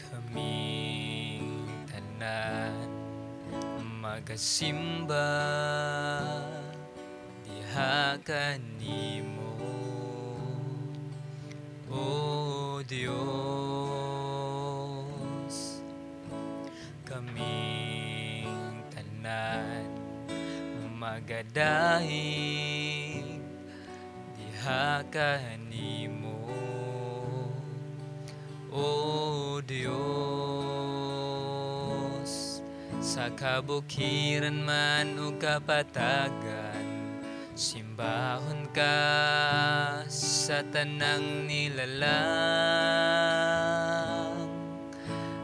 Kaming tanan magasimba diha kanimo, O Dios. Kaming tanan magadahig diha kanimo, O Dios. Sa kabukiran man o kapatagan, simbahon ka sa tanang nilalang.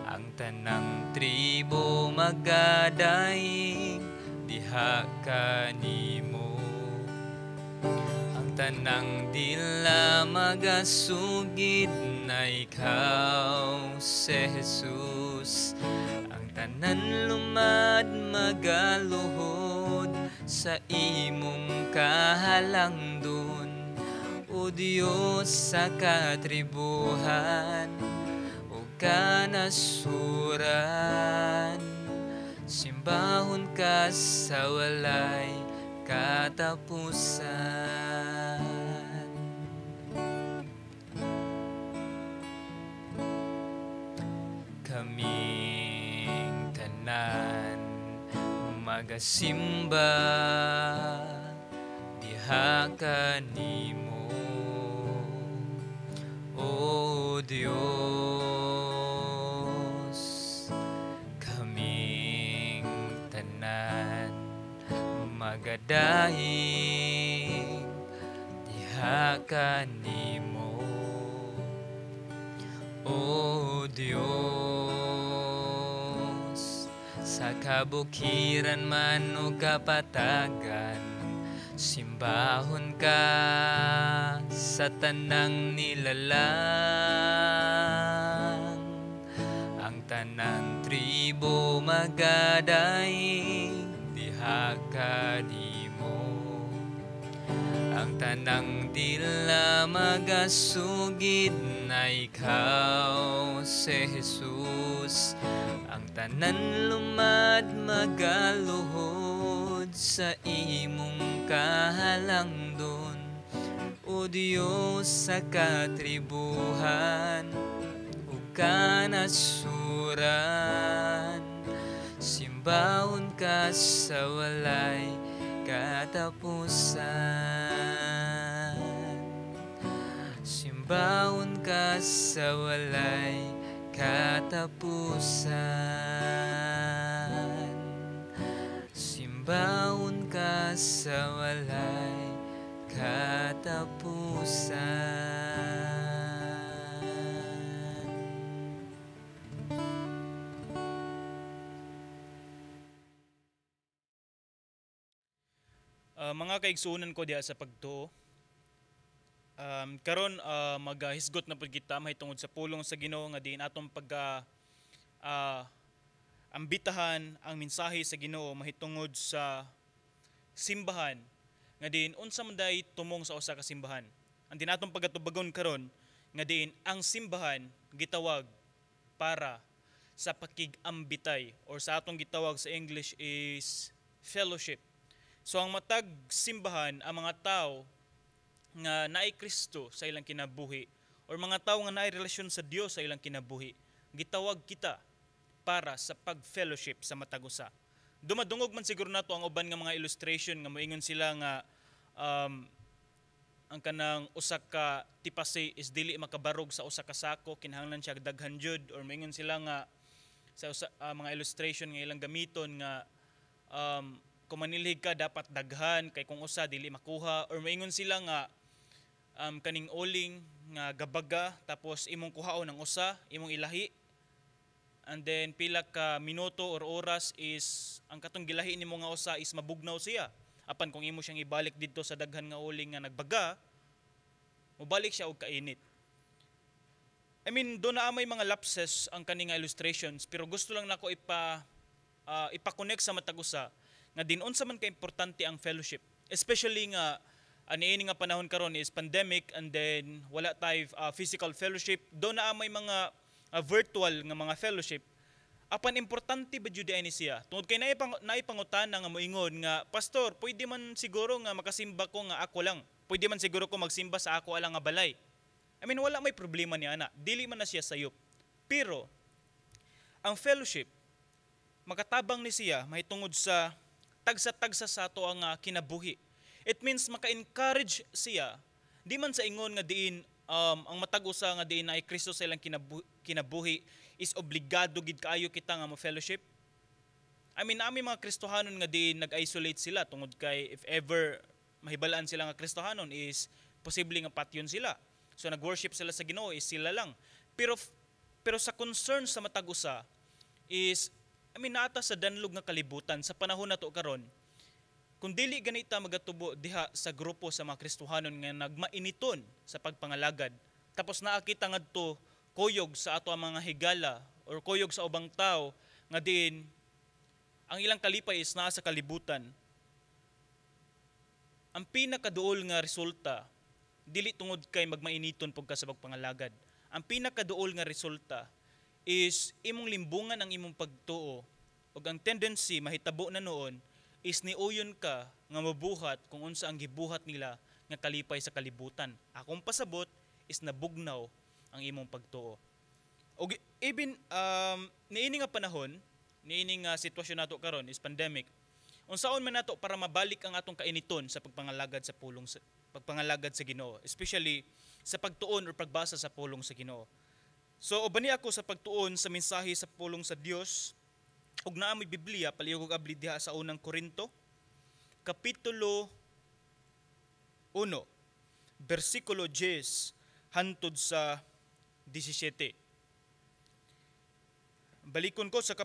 Ang tanang tribo magadaig diha kanimo, ang tanang dila magasugid na ikaw si Jesus. Ang tanan lumad magaluhod sa imong kahalangdon, O Dios sa katribuhan o kanasuran. Simbahon ka sa walay katapusan. Kaming tanan magasimba diha kanimo, O Dios. Kaming tanan magadahig diha kanimo, O Dios. Sa kabukiran man o kapatagan, simbahon ka sa tanang nilalang. Ang tanang tribo magadaig diha kanimo, ang tanang dila magasugid na ikaw si Jesus. Ang tanan lumad magaluhod sa imong kahalangdon, O Dios sa katribuhan o kanasuran. Simbahon ka sa walay katapusan. Simbahon ka sa walay katapusan. Simbahon ka sa walay katapusan. Mga kaigsunan ko diha sa pagtuo, karon magahisgot na pud kita mahitungod sa pulong sa Ginoo nga diin atong pagka ambitahan ang mensahe sa Ginoo mahitungod sa simbahan nga diin unsa man day tumong sa usa ka simbahan. Ang dinatong pagatubagon karon nga diin ang simbahan gitawag para sa pakigambitay or sa atong gitawag sa English is fellowship. So ang matag simbahan ang mga tao nga naay Kristo sa ilang kinabuhi or mga tao nga naay relasyon sa Dios sa ilang kinabuhi, gitawag kita para sa pag-fellowship sa matag usa. Dumadungog man siguro nato ang uban nga mga illustration nga moingon sila nga ang kanang usa ka tipase is dili makabarog sa usa ka sako, kinahanglan siya daghan jud, or moingon sila nga sa mga illustration nga ilang gamiton nga kung manilhig ka dapat daghan kay kung usa dili makuha, or moingon sila nga kaning uling nga gabaga tapos imong kuhaon ang usa imong ilahi, and then pila ka minuto or oras is ang katong gilahi nimo nga usa is mabugnaw siya, apan kung imo siyang ibalik didto sa daghan nga uling nga nagbaga mobalik siya og kainit. I mean, do na may mga lapses ang kaning illustrations, pero gusto lang nako ipa-connect sa matag usa nga din unsa man ka importante ang fellowship, especially nga aniini nga panahon karon is pandemic, and then wala tay physical fellowship. Do na may mga virtual nga mga fellowship, apan importante ba jud ni siya? Tungod kay naipangutana nga moingon nga, pastor, pwede man siguro nga makasimba ko nga ako lang. Pwede man siguro ko magsimba sa ako alang nga balay. I mean, wala may problema ni ana. Dili man na siya sayop. Pero ang fellowship makatabang ni siya mahitungod sa tagsa-tagsa sa ato ang kinabuhi. It means maka-encourage siya di man sa ingon nga diin ang matag-usa nga diin na ay Kristo sa ilang kinabuhi is obligado gid kaayo kita nga mo-fellowship. I mean, nami mga Kristohanon nga diin nag-isolate sila tungod kay if ever mahibalaan sila nga Kristohanon is posible nga patyon sila. So nag-worship sila sa Ginoo is sila lang. Pero sa concern sa matag-usa is naata sa danlog nga kalibutan sa panahon nato karon. Kung dili ganita magatubo diha sa grupo sa mga Kristohanon nga nagmainiton sa pagpangalagad, tapos naakita ngadto kuyog sa ato ang mga higala or kuyog sa ubang tao nga diin ang ilang kalipay is naa sa kalibutan. Ang pinakaduol nga resulta dili tungod kay magmainiton pagka sa pagpangalagad. Ang pinakaduol nga resulta is imong limbungan ang imong pagtuo ug ang tendency mahitabo na noon is niuyon ka nga mabuhat kung unsa ang gibuhat nila nga kalipay sa kalibutan. Akong pasabot is nabugnaw ang imong pagtuo. Og even niini nga panahon, niini nga sitwasyon nato karon is pandemic. Unsaon man nato para mabalik ang atong kainiton sa pagpangalagad sa pagpangalagad sa Ginoo, especially sa pagtuon or pagbasa sa pulong sa Ginoo. So ubani ako sa pagtuon sa mensahe sa pulong sa Dios ug naa may Biblia palihog og abli diha sa unang Korinto kapitulo 1 bersikulo 10 hantod sa 17. Balikon ko sa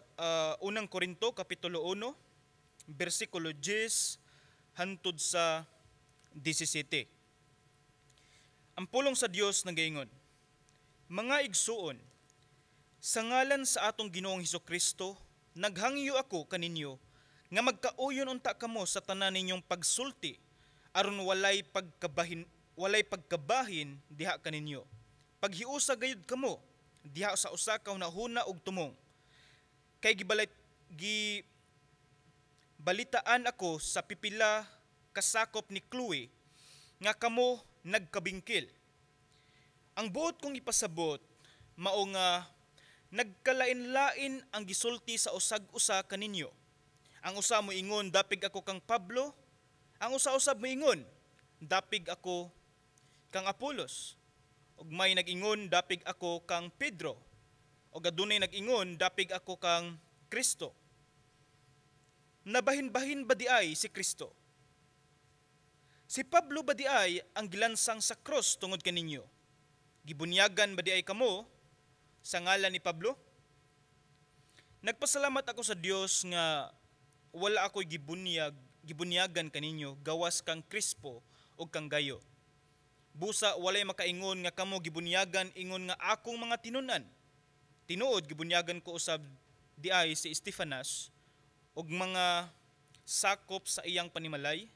unang Korinto kapitulo 1 bersikulo 10 hantod sa 17. Ang pulong sa Dios nagaingon, mga igsuon, sa ngalan sa atong Ginoong Hesukristo, naghangyo ako kaninyo nga magkauyon unta kamo sa tanan ninyong pagsulti aron walay pagkabahin diha kaninyo. Paghiusa gayud kamo diha sa usa ka hunahuna ug tumong. Kay balitaan ako sa pipila kasakop ni Chloe nga kamo nagkabingkil. Ang buot kong ipasabot mao nga nagkalain-lain ang gisulti sa usag-usa kaninyo. Ang usa mo ingon dapig ako kang Pablo, ang usa-usab mo ingon dapig ako kang Apolos, ug may nag-ingon dapig ako kang Pedro, ug adunay nag-ingon dapig ako kang Kristo. Nabahin-bahin ba di ay si Kristo? Si Pablo ba di ay ang gilansang sa cross tungod kaninyo? Gibunyagan ba di ay kamo sa ngalan ni Pablo? Nagpasalamat ako sa Dios nga wala ako'y gibunyagan kaninyo gawas kang Crispo o kang Gayo. Busa walay makaingon nga kamo gibunyagan ingon nga akong mga tinunan. Tinuod gibunyagan ko usab di ay si Estefanas ug mga sakop sa iyang panimalay.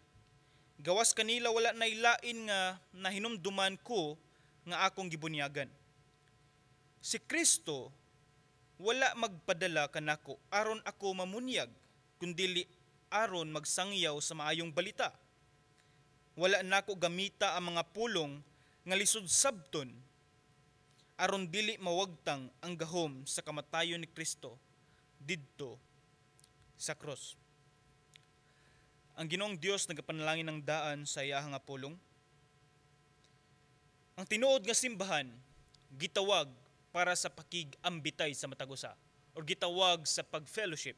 Gawas kanila wala nailain nga nahinumduman ko nga akong gibunyagan. Si Kristo wala magpadala kanako aron ako mamunyag, kundili aron magsangyaw sa maayong balita. Wala nako gamita ang mga pulong nga lisod sabton aron dili mawagtang ang gahom sa kamatayon ni Kristo didto sa cross. Ang Ginoong Dios nagapanalangin ng daan sa iyahang nga pulong. Ang tinuod nga simbahan gitawag para sa pakig-ambitay sa matag-usa or gitawag sa pag-fellowship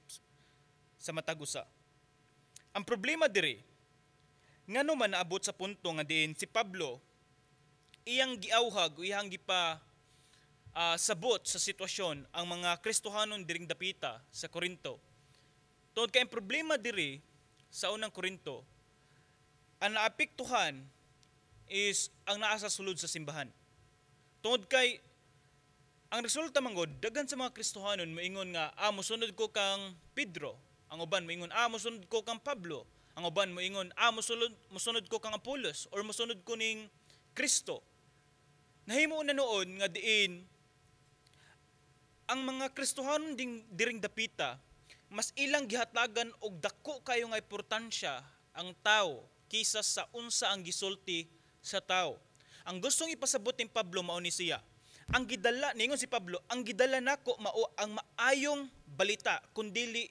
sa matag-usa. Ang problema diri ngano man naabot sa punto nga diin si Pablo iyang giawhag o iyang sabot sa sitwasyon ang mga Kristohanon diring dapita sa Korinto. Tungod kay ang problema diri sa unang Korinto, ang naapektuhan is ang naa sa sulod sa simbahan. Tungod kay ang resulta manggod daghan sa mga Kristohanon moingon nga mosunod ko kang Pedro, ang uban moingon mosunod ko kang Pablo, ang uban moingon mosunod ko kang Apolos or mosunod ko ning Kristo. Nahimo na noon nga diin ang mga Kristohanon diring dapita, mas ilang gihatagan og dako kayo nga importansya ang tao kisa sa unsa ang gisulti sa tao. Ang gustong ipasabot ni Pablo mao ni siya. Ang gidala ningon si Pablo, ang gidala nako mao ang maayong balita kundili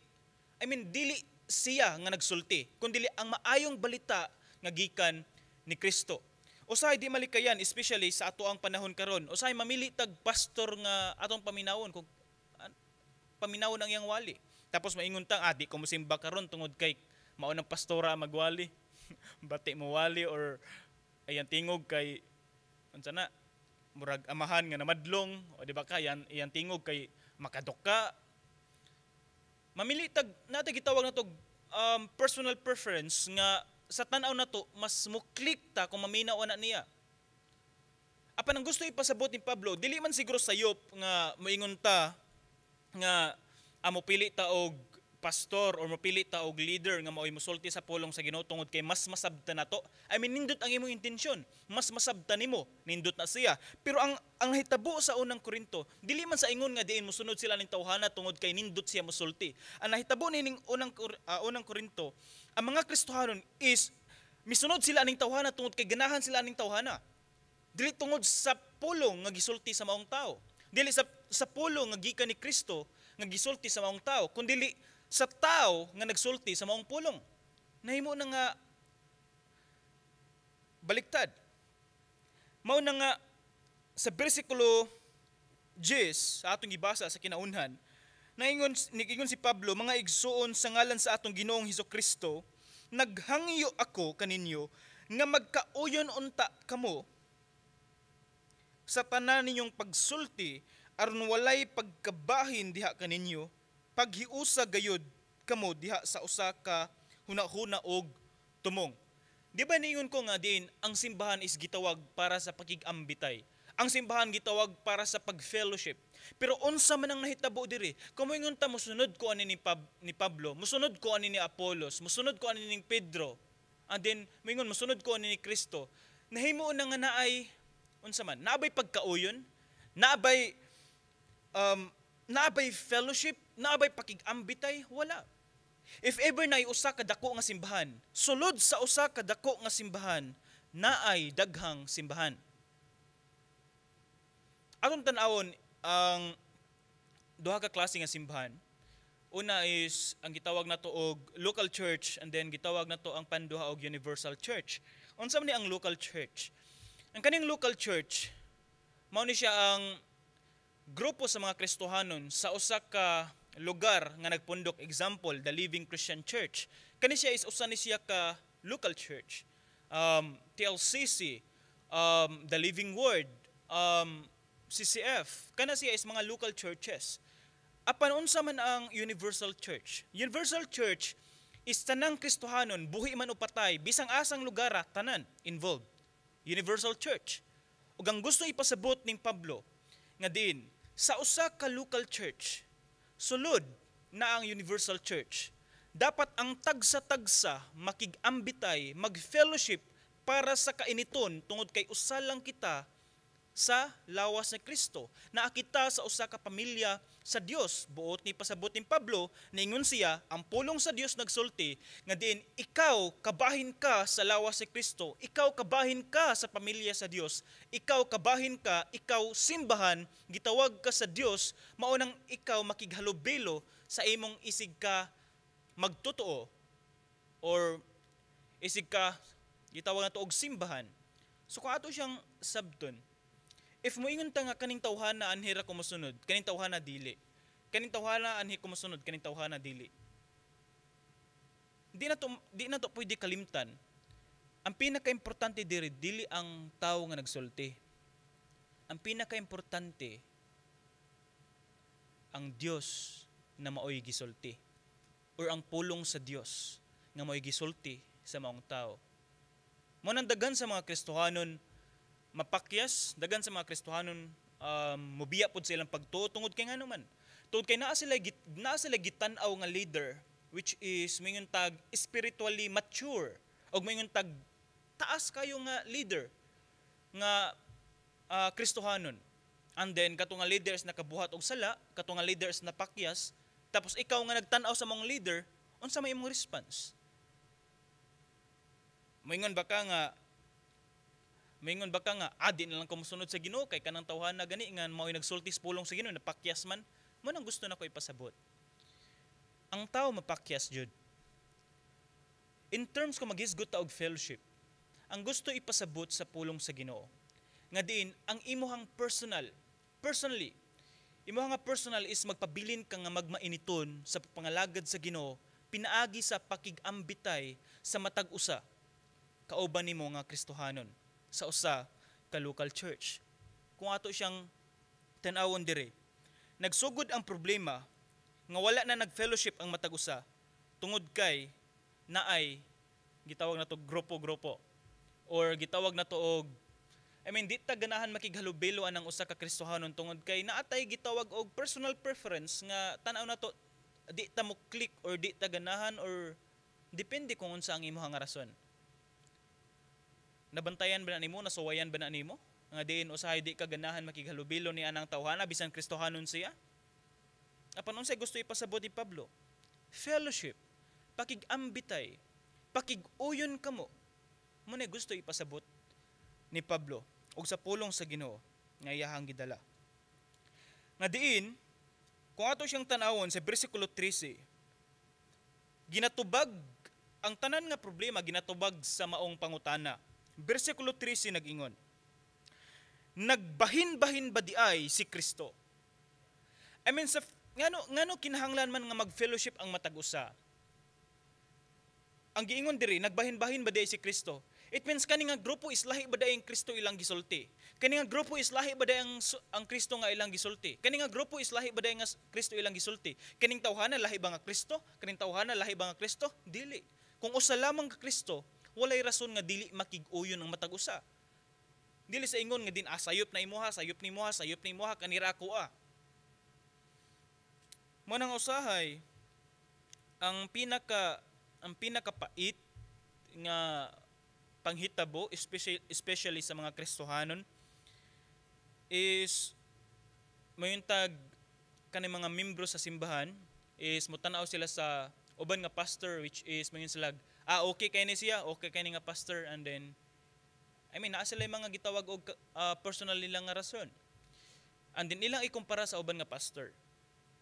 dili siya nga nagsulti, kundili ang maayong balita nga gikan ni Kristo. Usahay di malikayan, especially sa ato ang panahon karon. Usahay mamili tag pastor nga atong paminawon kung paminawon ang iyang wali. Tapos maingon tang di ko mosimba karon tungod kay mao nang pastora magwali. Bati mo wali or ayan tingog kay unsa na murag amahan nga namadlong o di ba ka yan tingog kay makaduka. Mamili tag nato gitawag na to personal preference nga sa tan-aw nato mas muklik ta kung maminaw na niya. Apan ang gusto ipasabot ni Pablo, dili man siguro sayop nga moingon ta nga mopili ta og pastor or mopili ta og leader nga mao'y mosulti sa pulong sa Ginoo tungod kay mas masabta nato. Nindot ang imong intensyon, mas masabta nimo, nindot na siya. Pero ang hitabo sa unang Korinto, dili man sa ingon nga diin mosunod sila ning tawhana tungod kay nindot siya mosulti. Ang nahitabo ning unang Korinto, ang mga Kristohanon is misunod sila ning tawhana tungod kay ganahan sila ning tawhana. Dili tungod sa pulong nga gisulti sa maong tao. Dili sa pulong nga gikan ni Kristo nga gisulti sa maong tao, kundi sa tao nga nagsulti sa maong pulong. Nahimo na nga baliktad. Mao na nga sa bersikulo 10 sa atong gibasa sa kinaunhan, niingon si Pablo, mga igsuon sa ngalan sa atong Ginoong Hesukristo, naghangyo ako kaninyo nga magkauyon unta kamo sa tanan ninyong pagsulti aron walay pagkabahin diha kaninyo, paghiusa gayud kamo diha sa usa ka hunahuna og tumong. Di ba niingon ko nga din, ang simbahan is gitawag para sa pakigambitay. Ang simbahan gitawag para sa pag-fellowship. Pero unsa man ang nahitabo diri, kung moingon ta mosunod ko ani ni Pablo, mosunod ko ani ni Apolos, mosunod ko ani ni Pedro, and then moingon mosunod ko ani ni Kristo, nahimo na nga naay unsa man, naabay pagkauyon, naabay fellowship, naabay pakigambitay, wala. If ever naay usa ka dako nga simbahan, sulod sa usa ka dako nga simbahan, naay daghang simbahan. Atong tan-awon ang duha ka klase nga simbahan. Una is ang gitawag nato og local church, and then gitawag nato ang panduha og universal church. Unsa man ni ang local church? Ang kaning local church, mao ni siya ang grupo sa mga Kristohanon sa usa ka lugar nga nagpundok. Example, the Living Christian Church. Kani siya is usa ni siya ka local church. TLCC, the Living Word, CCF. Kana siya is mga local churches. Apan unsa man ang Universal Church? Universal Church is tanang Kristohanon, buhi man o patay, bisang asang lugar tanan involved. Universal Church. Ug ang gusto ipasabot ning Pablo nga din sa usa ka local church, sulod na ang Universal Church, dapat ang tagsa-tagsa makigambitay, mag-fellowship para sa kainiton tungod kay usa lang kita sa lawas ni Kristo. Naa kita sa usa ka pamilya sa Dios. Buot ni pasabot ni Pablo, ningon siya, ang pulong sa Dios nagsulti nga diin ikaw kabahin ka sa lawas ni Kristo, ikaw kabahin ka sa pamilya sa Dios, ikaw kabahin ka, ikaw simbahan, gitawag ka sa Dios, mao nang ikaw makighalubilo sa imong isig ka magtotoo or isig ka gitawag nato og simbahan. So kung ato siyang sabton, if moingon ta nga kaning tawhana anhi ra kumusunod, kaning tawhana dili. Kaning tawhana anhi kumusunod, kaning tawhana dili. Di na to pwede kalimtan. Ang pinaka-importante dili ang tao nga nagsulti. Ang pinaka-importante ang Dios na maoy gisulti, or ang pulong sa Dios nga maoy gisulti sa maong tao. Mo nang daghan sa mga Kristohanon mapakyas, dagan sa mga Kristohanon mobiya pod sa ilang pagtuo tungod kay ngano man. Tungod kay naa sila gitan-aw nga leader which is mingon tag spiritually mature og mingon tag taas kayo nga leader nga Kristohanon. And then katong nga leaders nakabuhat og sala, katong nga leaders na pakyas, tapos ikaw nga nagtan-aw sa mong leader, unsa may imong response? Moingon ba ka nga di na lang ko mosunod sa Ginoo kay kanang tawhana gani nga mao'y nagsultis pulong sa Ginoo napakyas man, mo nang gusto nako ipasabot. Ang tao mapakyas jud. In terms ko maghisgot ta og fellowship, ang gusto ipasabot sa pulong sa Ginoo nga diin ang imuhang personally imuhang nga personal is magpabilin ka nga magmainiton sa pangalagad sa Ginoo pinaagi sa pakigambitay sa matag usa kauban nimo nga Kristohanon sa usa ka local church. Kung ato siyang tan-awon dire, nagsugod ang problema nga wala na nag-fellowship ang matag usa tungod kay naay gitawag na to grupo-grupo or gitawag na to og di ta ganahan makighalubilo ang usa ka Kristohanon tungod kay naatay gitawag og personal preference nga tan-aw na to di ta mo click or di ta ganahan or depende kung unsa ang imong nga rason. Nabantayan ba na nimo, nasuwayan ba na nimo nga diin usahay di ka ganahan makighalubilo ni anang tawhana bisan Kristohanon siya? Apan unsay gusto ipasabot ni Pablo? Fellowship, pakigambitay, pakiguyon kamo. Mo na gusto ipasabot ni Pablo ug sa pulong sa Ginoo nga iyahang gidala. Nga diin kung ato siyang tan-awon sa bersikulo 13, ginatubag ang tanan nga problema ginatubag sa maong pangutana. Bersikulo 13 nag-ingon, nagbahin-bahin ba di ay si Kristo? Sa ngano kinahanglan man nga mag-fellowship ang matag-usa? Ang giingon diri, nagbahin-bahin ba di ay si Kristo? It means kani nga grupo is lahi ba di ang Kristo ilang gisulti? Kani nga grupo is lahi ba di ang Kristo nga ilang gisulti? Kani nga grupo is lahi ba di nga Kristo ilang gisulti? Kaning tawhana lahi ba nga Kristo? Kaning tawhana lahi ba nga Kristo? Dili. Kung usa lamang ka Kristo, walay rason nga dili makig-uyon ang matag-usa. Dili sa ingon nga din sayop na imuha, sayop ni imuha, sayop ni imuha kanira ko a. Mo nang usahay ang pinakapait nga panghitabo especially sa mga Kristohanon is mayuntag kanang mga membro sa simbahan is mutanaw sila sa uban nga pastor which is mayon sila okay kay ni siya, okay kay ni nga pastor, and then naa sila yung mga gitawag og personal nilang nga rason. And then ilang ikumpara sa uban nga pastor.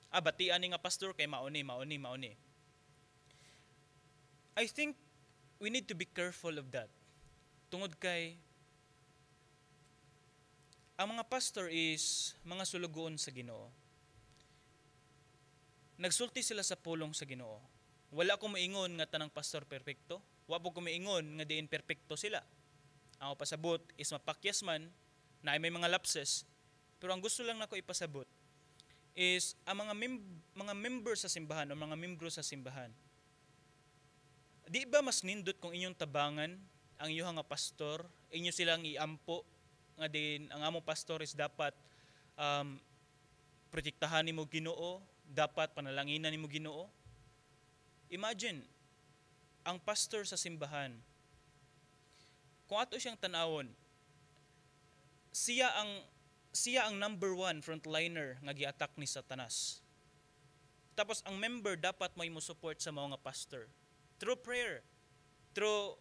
Batian ni nga pastor kay mauni. I think we need to be careful of that. Tungod kay ang mga pastor is mga sulugoon sa Ginoo. Nagsulti sila sa pulong sa Ginoo. Wala ko maingon nga tanang pastor perpekto. Wa po ko maingon nga diin perpekto sila. Ang pasabot is mapakyas man na may mga lapses. Pero ang gusto lang nako ipasabot is ang mga member sa simbahan o mga membro sa simbahan. Di ba mas nindot kung inyong tabangan ang iyong nga pastor, inyo silang iampo nga din ang among pastor is dapat protektahan nimo Ginoo, dapat panalanginan nimo Ginoo. Imagine, ang pastor sa simbahan, kung ato siyang tanawon, siya ang number 1 frontliner nga gi-attack ni Satanas. Tapos ang member dapat may mo support sa mga pastor through prayer, through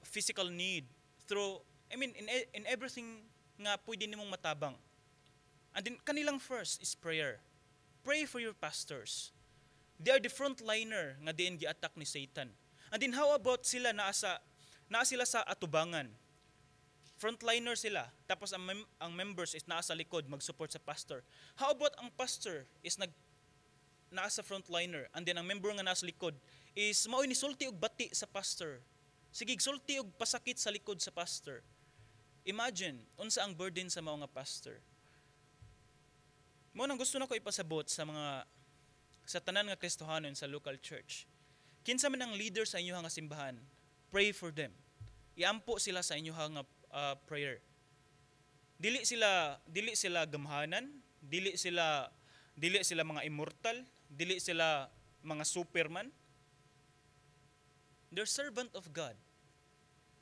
physical need, through in everything nga pwede nimong matabang. And then kanilang first is prayer. Pray for your pastors. They are the frontliner nga diin gi-attack ni Satan. And then how about sila naa sila sa atubangan? Frontliner sila. Tapos ang members is naa sa likod mag-support sa pastor. How about ang pastor is naa sa frontliner and then ang member nga naa sa likod is mao'y nisulti og bati sa pastor. Sige, sulti og pasakit sa likod sa pastor. Imagine, unsa ang burden sa mga pastor. Mo nang gusto nako ipasabot sa tanan nga Kristohanon sa local church. Kinsa man ang leader sa inyong nga simbahan, pray for them. Iampo sila sa inyong nga prayer. Dili sila gamhanan, dili sila mga immortal, dili sila mga superman. They're servant of God.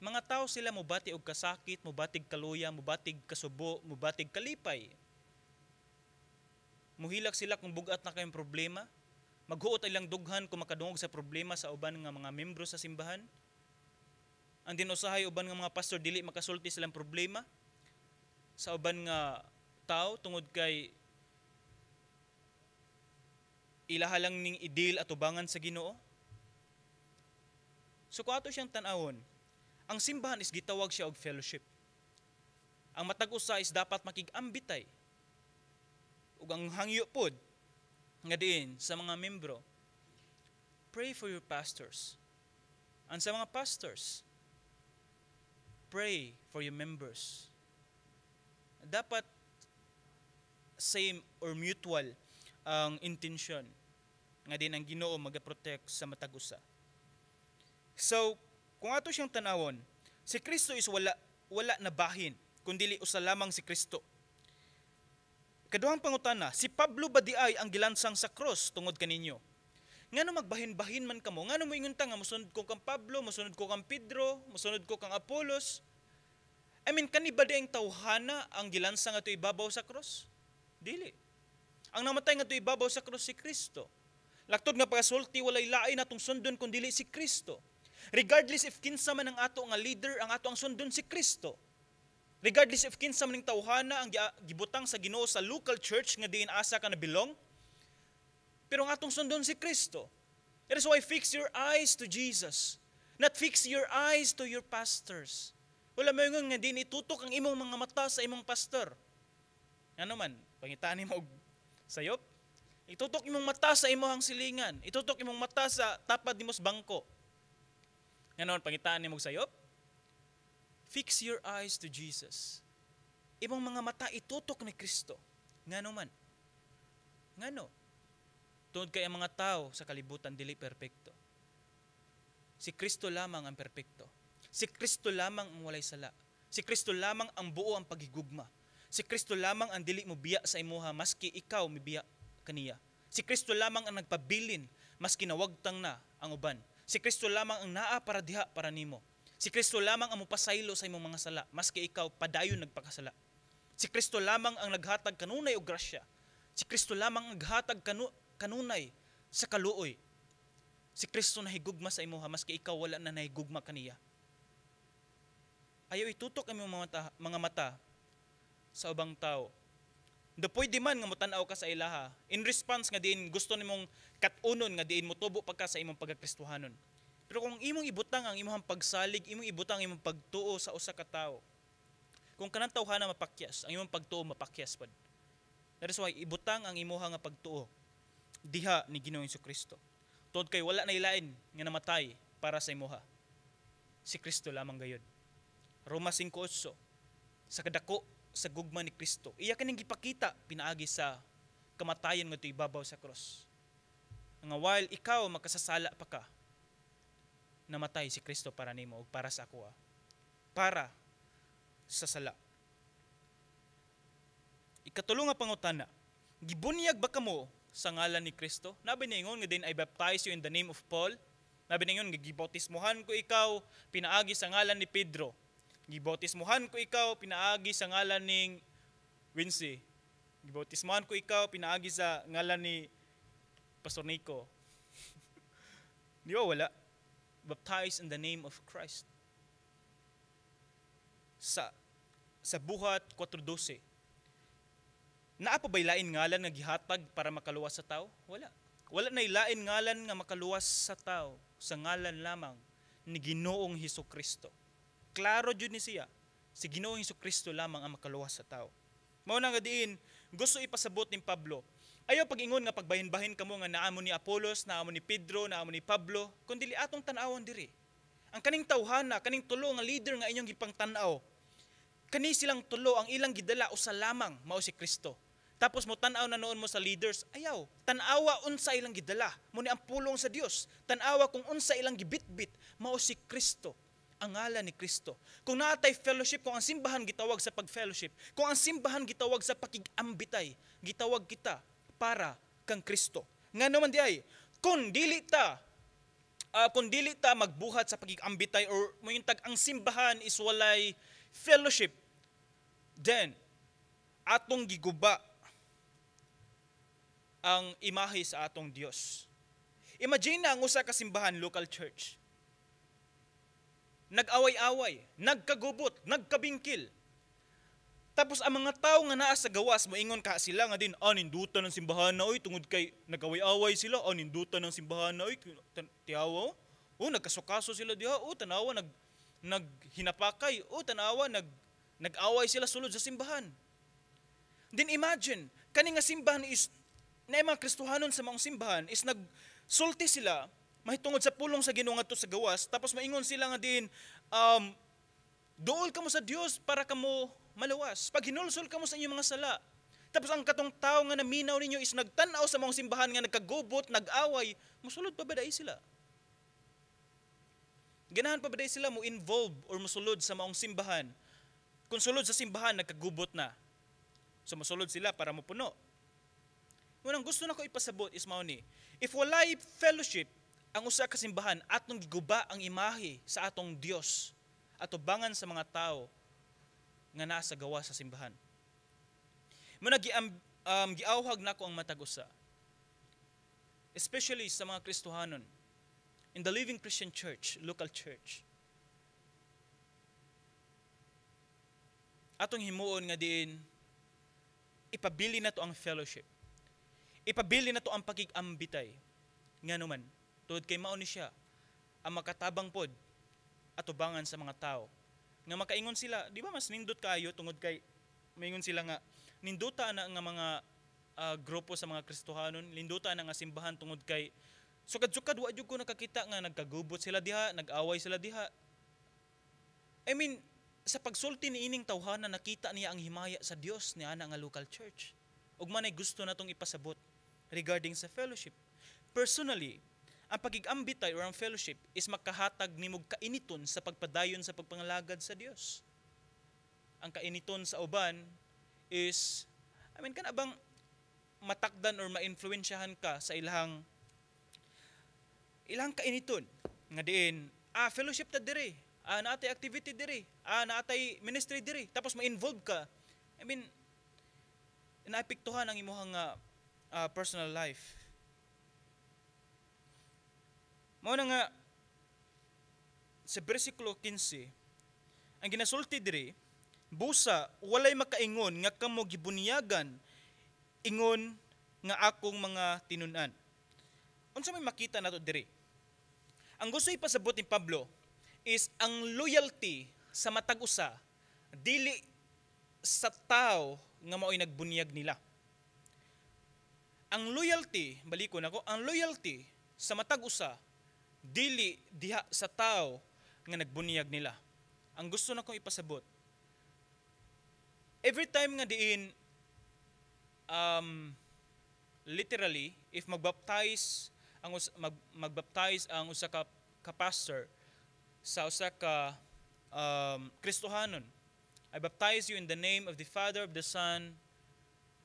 Mga tao sila mubati og kasakit, mubatig kaluya, mubatig kasubo, mubatig kalipay. Muhilak sila kung bugat na kayong problema. Maghuot ilang dughan kung makadungog sa problema sa uban nga mga membro sa simbahan. Ang dinusahay uban nga mga pastor dili makasulti silang problema sa uban nga tao tungod kay ilaha lang ning idil at ubangan sa Ginoo. So kung ato siyang tan-awon, ang simbahan is gitawag siya og fellowship. Ang matag usa is dapat makig-ambitay. Ug ang hangyo pod nga diin sa mga membro, pray for your pastors. And sa mga pastors, pray for your members. Dapat same or mutual ang intention nga din ang Ginoo magaprotect sa matag usa. So, kung ato siyang tanawon, si Kristo is wala na bahin, kundi usa lamang si Kristo. Kaduhang pangutana, si Pablo ba di ay ang gilansang sa cross tungod kaninyo? Ngano magbahin-bahin man kamo? Ngano mo ingon ta nga mosunod ko kang Pablo, mosunod ko kang Pedro, mosunod ko kang Apolos? I mean, kani ba di ang tawhana ang gilansang ato ibabaw sa cross? Dili. Ang namatay nga ato ibabaw sa cross si Kristo. Laktod nga pagasulti walay lain atong sundon kun dili si Kristo. Regardless if kinsa man ang ato nga leader, ang ato ang sundon si Kristo. Regardless if kinsa man ning tawhana ang gibutang sa Ginoo sa local church nga diin asa ka na belong, pero ang atong sundon si Kristo. That is why fix your eyes to Jesus, not fix your eyes to your pastors. Wala mo yung nga din itutok ang imong mga mata sa imong pastor. Ano man, pangitaan mo og sayop? Itutok imong mata sa imong silingan. Itutok imong mata sa tapad nimos bangko. Ganon, pangitaan ni mong sayop? Fix your eyes to Jesus. Imong mga mata itutok ni Kristo. Ngano man? Ngano? Tungod kay ang mga tao sa kalibutan dili perpekto. Si Kristo lamang ang perpekto. Si Kristo lamang ang walay sala. Si Kristo lamang ang buo ang paghigugma. Si Kristo lamang ang dili mo biya sa imuha maski ikaw mibiya kaniya. Si Kristo lamang ang nagpabilin maski nawagtang na ang uban. Si Kristo lamang ang naa para diha para nimo. Si Kristo lamang ang mupasaylo sa imong mga sala maski ikaw padayon nagpakasala. Si Kristo lamang ang naghatag kanunay og grasya. Si Kristo lamang ang naghatag kanunay sa kaluoy. Si Kristo nahigugma sa imuha maski ikaw wala na nahigugma kaniya. Ayaw itutok ang mga mata sa ubang tao. Do pwede man nga mutanaw ka sa ilaha in response nga diin gusto nimong katunon nga diin motubo pagka sa imong pagakristohanon. Pero kung imong ibutang ang imong pagsalig, imong ibutang ang imong pagtuo sa usa ka tawo, kung kanang tawhana mapakyas, ang imong pagtuo mapakyas pad. That is why ibutang ang imuha nga pagtuo diha ni Ginoong Jesucristo. Tungod kay wala na ilain nga namatay para sa imuha. Si Kristo lamang gayud. Roma 5:8 sa kadako sa gugma ni Kristo. Iya kaning gipakita pinaagi sa kamatayon nga ibabaw sa cross. Nga while ikaw makasasala pa ka, namatay si Kristo para nimo ug para sa ako. Para sa sala. Ikatulo nga pangutana, gibunyag ba kamo sa ngalan ni Kristo? Nabi ningon nga din I baptize you in the name of Paul. Nabi ningon nga gibautismohan ko ikaw pinaagi sa ngalan ni Pedro. Gibautismohan ko ikaw pinaagi sa ngalan ning Wincy. Gibautismohan ko ikaw pinaagi sa ngalan ni Pastor Nico. Di ba wala? Baptized in the name of Christ. Sa Buhat 4:12. Naa pa ba'y lain ngalan nga gihatag para makaluwas sa tao? Wala. Wala na ilain ngalan nga makaluwas sa tao sa ngalan lamang ni Ginoong Hesukristo. Klaro jud ni siya. Si Ginoong Hesukristo lamang ang makaluwas sa tao. Mao na nga diin gusto ipasabot ni Pablo. Ayaw pag-ingon nga pagbahin-bahin kamo nga naamo ni Apolos, naamo ni Pedro, naamo ni Pablo, kundi atong tan-awon diri. Ang kaning tawhana, kaning tulo nga leader nga inyong gipang tan-aw. Kani silang tulo ang ilang gidala usa lamang mao si Kristo. Tapos mo tan-aw na noon mo sa leaders, ayaw, tan-awa unsa ilang gidala, mo ni ang pulong sa Dios. Tan-awa kung unsa ilang gibitbit, mao si Kristo. Ang ngalan ni Kristo. Kung naatay fellowship, kung ang simbahan gitawag sa pag-fellowship, kung ang simbahan gitawag sa pakig-ambitay, gitawag kita para kang Kristo. Nga naman di ay, kung dili ta kung dili ta magbuhat sa pagigambitay or mayong tag ang simbahan is walay fellowship, then atong giguba ang imahe sa atong Dios. Imagine na ang usa ka simbahan, local church. Nag-away-away, nagkagubot, nagkabingkil. Tapos ang mga tao nga naa sa gawas, moingon ka sila nga din, ninduta ng simbahan na, oy, tungod kay nag-away-away sila, ninduta ng simbahan na, oy, tiyawa, nagkasukaso sila diha, tanawa, naghinapakay, tanawa, nag-away sila sulod sa simbahan. Then imagine, kani nga simbahan is, na mga Kristohanon sa mga simbahan, is nagsulti sila, mahitungod sa pulong sa Ginoo ngadto sa gawas, tapos maingon sila nga din, duol ka mo sa Dios para kamo malawas. Pag hinulsol ka mo sa inyong mga sala. Tapos ang katong tao nga naminaw ninyo is nagtanaw sa mga simbahan nga nagkagubot, nag-away, musulod pa ba dai sila? Ganahan pa ba dai sila mo involve or musulod sa mga simbahan? Kung sulod sa simbahan, nagkagubot na. So musulod sila para mapuno. Munang gusto na ko ipasabot is mao ni, if walay fellowship ang usa ka simbahan, atong giguba ang imahe sa atong Dios at ubangan sa mga tao nga nasa gawa sa simbahan. Muna giawhag nako ang matag usa. Especially sa mga Kristohanon in the Living Christian Church, local church. Atong himuon nga diin ipabili na to ang fellowship. Ipabili na to ang pagigambitay. Nganuman, tuod kay mao ni siya ang makatabang pod at ubangan sa mga tao. Nga makaingon sila, di ba mas nindot kayo tungod kay maingon sila nga ninduta na nga mga grupo sa mga Kristohanon, ninduta na nga simbahan tungod kay sukad-sukad wa jud ko nakakita nga nagkagubot sila diha, nag-away sila diha. I mean, sa pagsulti ni ining tawhana nakita niya ang himaya sa Dios ni ana nga local church. Ug man ay gusto natong ipasabot regarding sa fellowship. Personally, ang pagigambitay or ang fellowship is makahatag nimog kainiton sa pagpadayon sa pagpangalagad sa Dios. Ang kainiton sa uban is, kanabang matakdan or ma-influensyahan ka sa ilang kainiton. Nga diin, fellowship ta diri, naatay activity diri, naatay ministry diri, tapos ma-involve ka. Naapektuhan ang imuhang personal life. Mao na nga sa bersikulo 15, ang ginasulti diri, busa walay makaingon nga kamo gibunyagan ingon nga akong mga tinun-an. Unsa may makita nato diri? Ang gusto ipasabot ni Pablo is ang loyalty sa matag usa dili sa tao nga mao'y nagbunyag nila. Ang loyalty, baliko nako, ang loyalty sa matag usa dili diha sa tao nga nagbunyag nila. Ang gusto na kong ipasabot, every time nga diin literally if magbaptize ang usa ka pastor sa usa ka Kristohanon, I baptize you in the name of the Father, of the Son,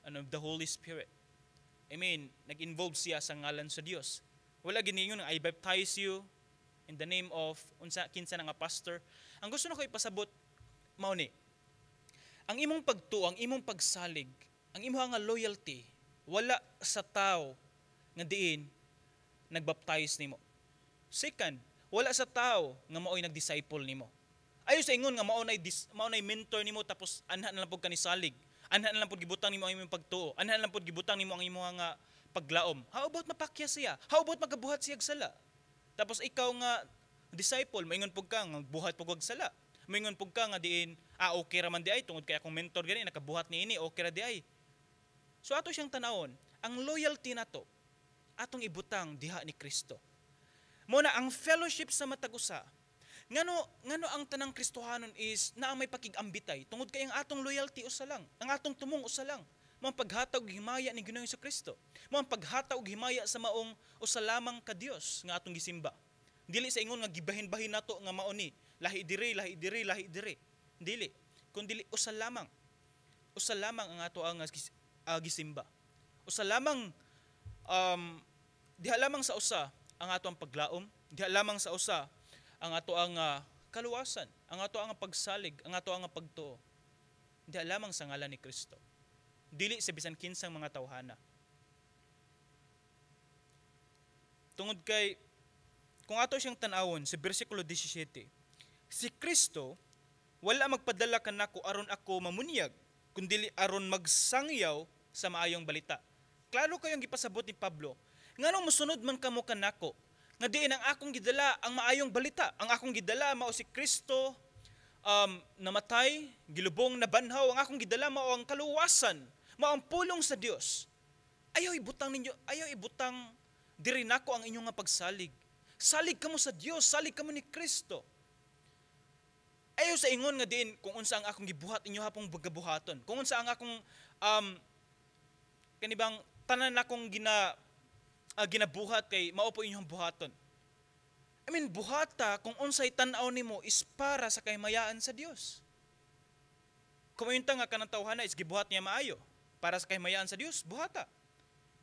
and of the Holy Spirit. Nag-involve siya sa ngalan sa Dios. Wala giningon I baptize you in the name of kinsa nga pastor. Ang gusto na ko ipasabot mao ni, ang imong pagtuo, ang imong pagsalig, ang imong nga loyalty wala sa tao nga diin nagbaptize nimo. Second, wala sa tao nga mao'y nag-disciple nimo. Ayo sa ingon nga mao'y mentor nimo tapos anha na lang pud kanisalig. Anha na lang pud gibutang nimo ang imong pagtuo. Anha na lang pud gibutang nimo ang imong nga paglaom. How about mapakya siya? How about magabuhat siya og sala? Tapos ikaw nga disciple, maingon pug ka nga buhat pug og sala. Maingon pug ka nga diin, okay ra man di ay tungod kay akong mentor gani nakabuhat niini, okay ra di ay. So ato siyang tanawon, ang loyalty nato atong ibutang diha ni Kristo. Muna ang fellowship sa matag usa. Ngano ang tanang Kristohanon is naa may pakigambitay tungod kay ang atong loyalty usa lang, ang atong tumong usa lang. Mao paghatag og himaya ni Ginoong Kristo. Mao paghatag og himaya sa maong usa lamang ka Dios nga atong gisimba. Dili sa ingon nga gibahin-bahin nato nga mao ni lahi diri. Dili. Kundi usa lamang. Usa lamang ang ato ang gisimba. Usa lamang diha lamang sa usa ang ato ang paglaom, Diha lamang sa usa ang ato ang kaluwasan, ang ato ang pagsalig, ang ato ang pagtuo. Diha lamang sa ngalan ni Kristo. Dili sa bisan kinsang mga tawhana. Tungod kay kung ato siyang tan-awon sa bersikulo 17, si Kristo wala magpadala kanako aron ako mamunyag, kundi aron magsangyaw sa maayong balita. Klaro kayong gipasabot ni Pablo, nganong mosunod man kamo kanako, nga diin ang akong gidala ang maayong balita. Ang akong gidala mao si Kristo namatay, gilubong, nabanhaw. Ang akong gidala mao ang kaluwasan, mao ang pulong sa Dios. Ayaw ibutang ninyo, ayaw ibutang diri nako ang inyong nga pagsalig. Salig kamo sa Dios, salig kamo ni Kristo. Ayaw sa ingon nga diin kung unsa ang akong gibuhat inyo hapong bagabuhaton. Kung unsa ang akong kanibang tanan akong ginabuhat kay mao po inyong buhaton. I mean, buhata kung unsay tan-aw nimo is para sa kahimayaan sa Dios. Kung yun nga kanang tawhana is gibuhat niya maayo para sa kahimayaan sa Dios, buhata.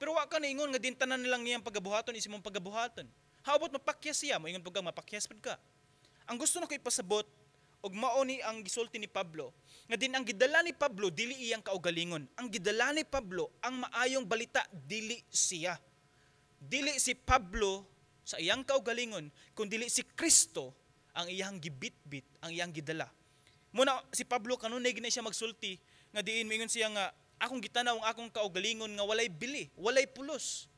Pero wa ka na ingon nga din tanan nilang niyang pagabuhaton is imong pagabuhaton. How about mapakyas siya? Mo ingon pag mapakyas pud ka. Ang gusto na ko ipasabot og mao ni ang gisulti ni Pablo nga din ang gidala ni Pablo dili iyang kaugalingon. Ang gidala ni Pablo ang maayong balita, dili siya. Dili si Pablo sa iyang kaugalingon, kundi dili si Kristo ang iyang gibitbit, ang iyang gidala. Muna si Pablo kanunay gina siya magsulti nga diin mingon siya nga akong gitanaw ang akong kaugalingon nga walay bili, walay pulos.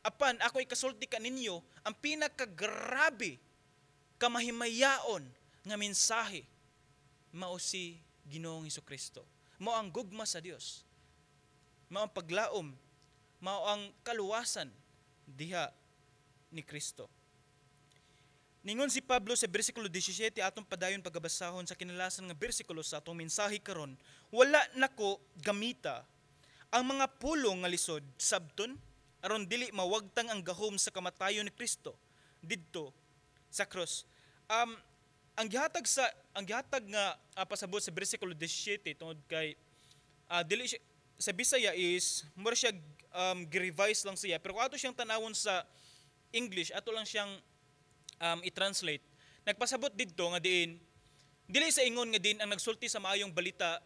Apan ako ikasulti kaninyo ang pinakagrabe kamahimayaon nga mensahe mao si Ginoong Hesukristo. Mao ang gugma sa Dios. Mao ang paglaom, mao ang kaluwasan diha ni Kristo. Ningon si Pablo sa bersikulo 17 atong padayon pagabasahon sa kinalasan nga bersikulo sa atong mensahe karon, wala nako gamita ang mga pulong nga lisod sabton aron dili mawagtang ang gahom sa kamatayon ni Kristo didto sa cross. Ang gihatag nga pasabot sa bersikulo 17 tungod kay dili siya, sa Bisaya is mura siya gi-revise lang siya, pero kung ato siyang tanawon sa English ato lang siyang i-translate. Nagpasabot didto nga diin dili sa ingon nga diin ang nagsulti sa maayong balita,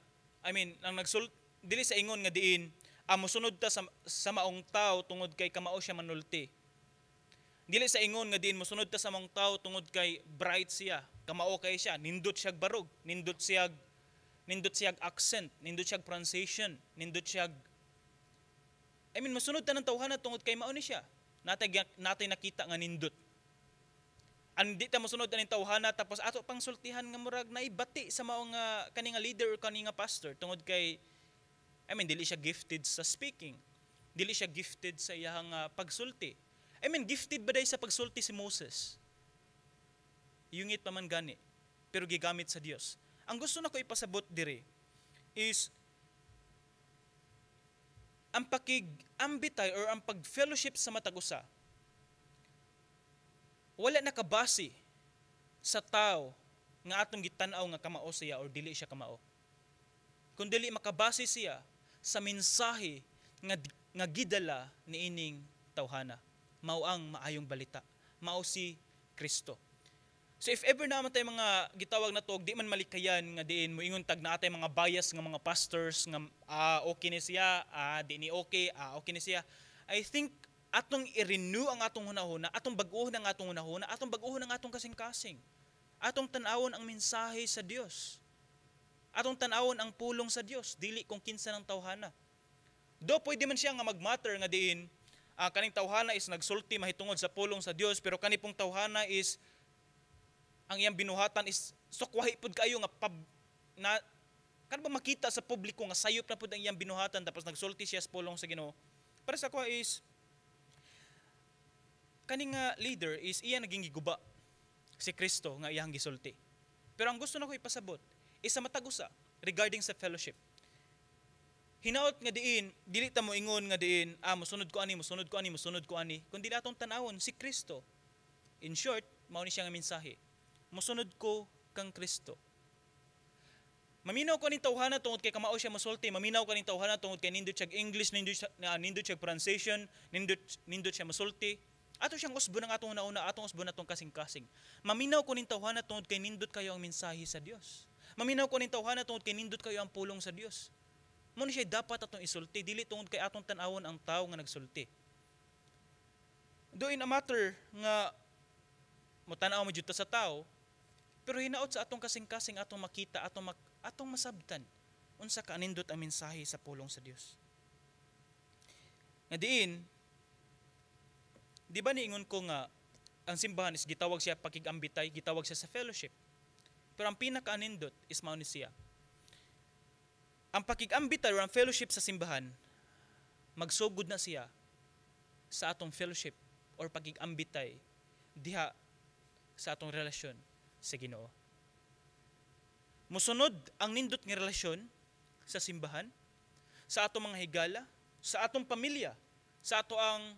dili sa ingon nga diin mosunod ta sa maong tao tungod kay kamao siya manulti. Dili sa ingon nga diin mosunod ta sa maong tao tungod kay bright siya, kamao kay siya, nindot siyag barog, nindot siyag accent, nindot siyag pronunciation, nindot siyag mosunod ta ng tawhana tungod kay mao ni siya. Natay nakita nga nindot. Andi ta mosunod aning tawhana tapos ato pang sultihan nga murag naibati sa mao nga kani nga leader or kani nga pastor tungod kay dili siya gifted sa speaking. Dili siya gifted sa iyang pagsulti. Gifted ba day sa pagsulti si Moses? Yungit pa man gani, pero gigamit sa Dios. Ang gusto na ko ipasabot dire is ang pakig-ambitay or ang pag-fellowship sa matag usa wala nakabase sa tao nga atong gitan-aw nga kamao siya or dili siya kamao. Kung dili makabase siya sa mensahe nga gidala niining tawhana, mao ang maayong balita, mao si Kristo. So if ever naman tayo mga gitawag na to, di man malikayan nga diin mo ingon tag na atay mga bias nga mga pastors nga okay ni siya, di ni okay, okay ni siya. I think atong i-renew ang atong hunahuna, atong bag-ohon ang atong hunahuna, atong bag-ohon ang atong kasing-kasing. Atong tan-awon ang mensahe sa Dios. Atong tan-awon ang pulong sa Dios, dili kung kinsa ng tawhana. Do pwede man siya nga mag-matter nga diin kaning tawhana is nagsulti mahitungod sa pulong sa Dios, pero kani pong tawhana is ang iyang binuhatan is sukwahi pud kayo nga kan ba makita sa publiko nga sayop na pud ang iyang binuhatan tapos nagsulti siya sa pulong sa Ginoo. Para sa ako is kaning nga leader is iya naging giguba si Kristo nga iyang gisulti. Pero ang gusto nako ipasabot is sa matag-usa regarding sa fellowship. Hinaot nga diin dili ta mo ingon nga diin mosunod ko ani kundi atong tan-awon si Kristo. In short, mao ni siya nga mensahe. Mosunod ko kang Kristo. Maminaw ko ning tawhana tungod kay kamao siya mosulti, maminaw ka ning tawhana tungod kay nindot siya English, nindot siya pronunciation, nindot siya mosulti. Ato siyang usbo ng atong nauna, atong usbo natong kasing-kasing. Maminaw ko ning tawhana tungod kay nindot kayo ang mensahe sa Dios. Maminaw ko ning tawhana tungod kay nindot kayo ang pulong sa Dios. Mo ni siya dapat atong isulti, dili tungod kay atong tan-awon ang tawo nga nagsulti. Do in a matter nga mo tan-aw mo jud ta sa tawo, pero hinaot sa atong kasing-kasing atong makita, atong masabtan unsa ka nindot ang mensahe sa pulong sa Dios. Nga diin, di ba niingon ko nga ang simbahan is gitawag siya pakigambitay, gitawag siya sa fellowship. Pero ang pinaka-anindot is mao ni siya. Ang pakigambitay or ang fellowship sa simbahan, magsugod na siya sa atong fellowship or pakigambitay diha sa atong relasyon sa Ginoo. Musunod ang nindot nga relasyon sa simbahan, sa atong mga higala, sa atong pamilya, sa ato ang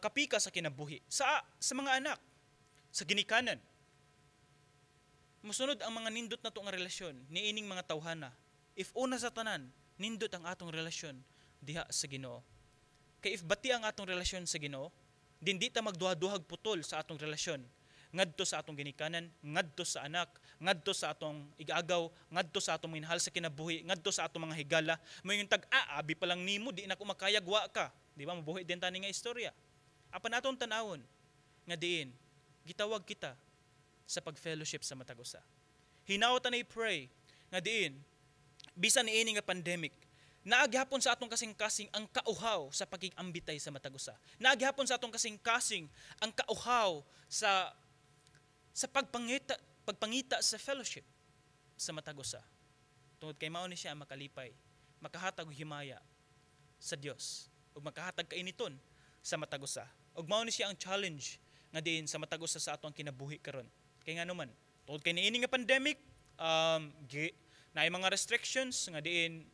kapika sa kinabuhi, sa mga anak, sa ginikanan. Musunod ang mga nindot na to nga relasyon niining mga tawhana. If una sa tanan, nindot ang atong relasyon diha sa Ginoo. Kay if bati ang atong relasyon sa Ginoo, di ta magduha-duhag putol sa atong relasyon. Ngadto sa atong ginikanan, ngadto sa anak, ngadto sa atong igagaw, ngadto sa atong minahal sa kinabuhi, ngadto sa atong mga higala. Mo yung abi pa lang nimo, di na ko makayagwa ka. Di ba mabuhi din tani nga istorya. Apan atong tanawon nga diin, gitawag kita sa pag-fellowship sa matag usa. Hinaot na pray nga diin, bisan niini nga pandemic, naagihapon sa atong kasing-kasing ang kauhaw sa pagigambitay sa matag usa. Naagihapon sa atong kasing-kasing ang kauhaw sa pagpangita sa fellowship sa matag usa. Tungod kay mao ni siya makalipay, makahatag og himaya sa Dios ug makahatag kainiton sa matag usa. Ug mao ni siya ang challenge nga diin sa matag usa sa atong kinabuhi karon. Kay nga naman, tungod kay niini nga pandemic, naay mga restrictions nga diin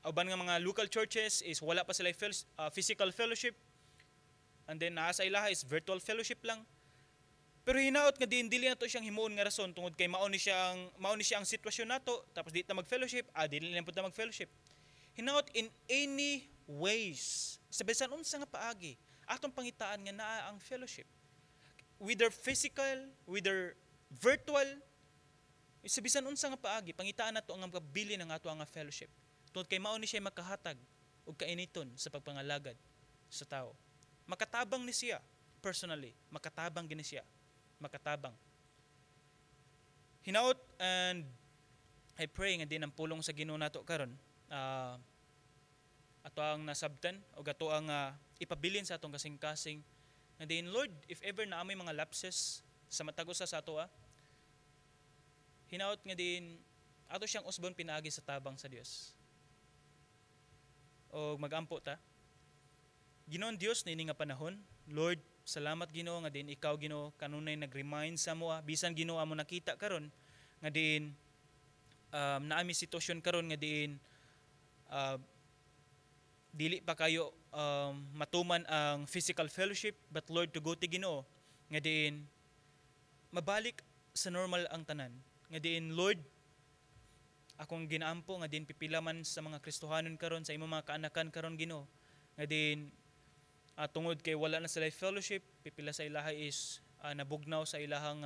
uban nga mga local churches is wala pa sila physical fellowship, and then naa sa ilaha is virtual fellowship lang. Pero hinaot nga diin dili nato siyang himuon nga rason tungod kay mao ni siya ang sitwasyon nato, tapos di ta mag-fellowship, dili na pud ta mag-fellowship. Hinaot in any ways, sa bisan unsa nga paagi, atong pangitaan nga naa ang fellowship. Whether physical, whether virtual, sa bisan unsa nga paagi, pangitaan nato ang pagpabili ng ato nga fellowship. Tungod kay mao ni siya makahatag og kainiton sa pagpangalagad sa tao. Makatabang ni siya personally, makatabang gini siya. Makatabang. Hinaot, and I pray nga din ang pulong sa Ginoo nato karon, ato ang nasabtan o ato ang ipabilin sa atong kasing-kasing nga din, Lord, if ever na may mga lapses sa matag usa sa ato, hinaot nga din ato siyang usbon pinaagi sa tabang sa Dios. O magampo ta. Ginoon Dios niini nga panahon, Lord, salamat Ginoo nga din ikaw Ginoo kanunay nag-remind sa moa, bisan Ginoo amo nakita karon nga din naami sitwasyon karon nga din dili pa kayo matuman ang physical fellowship, but Lord, to go to Ginoo nga din mabalik sa normal ang tanan. Nga din, Lord, akong ginaampo nga din pipila man sa mga Kristohanon karon, sa imong mga kaanakan karon Ginoo nga din tungod kay wala na sila fellowship, pipila sa ilaha is nabugnaw sa ilahang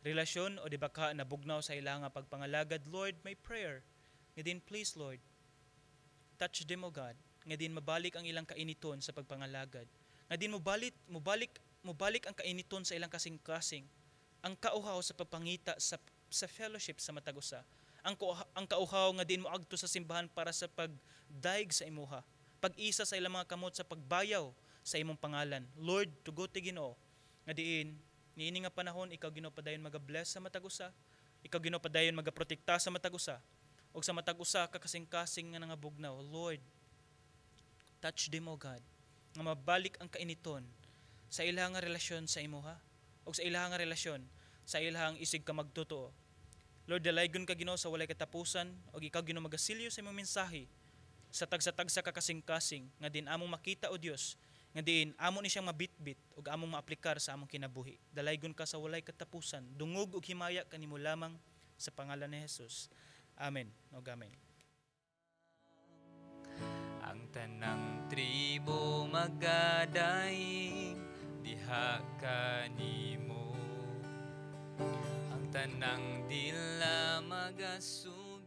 relasyon, o di ba ka nabugnaw sa ilahang pagpangalagad. Lord, my prayer nga din, please Lord, touch them o God, nga din mabalik ang ilang kainiton sa pagpangalagad, nga din mubalik ang kainiton sa ilang kasing-kasing, ang kauhaw sa pagpangita sa fellowship sa matag usa, ang kauhaw nga din moagto sa simbahan para sa pagdaig sa imuha, pag-isa sa ilang mga kamot sa pagbayaw sa imong pangalan. Lord, tugot ti Ginoo nga diin niini nga panahon ikaw Ginoo padayon maga-bless sa matag usa, ikaw Ginoo padayon magaprotekta sa matag usa, ug sa matag usa ka kasing-kasing nga nangabugnaw. Lord, touch them o God, nga mabalik ang kainiton sa ilahang relasyon sa imuha, ug sa ilahang relasyon sa ilahang isig ka magtotoo. Lord, dalaygon ka Ginoo sa walay katapusan, ug ikaw Ginoo magasilyo sa imong mensahe sa tagsa-tagsa ka kasing-kasing nga din among makita o Dios, nga din amo ni siyang mabitbit ug among maaplikar sa among kinabuhi. Dalaygon ka sa walay katapusan, dungog ug himaya kanimo lamang sa pangalan ni Jesus. Amen. Amen. Ang tanang tribo magadaing diha kanimo, ang tanang dila magasunod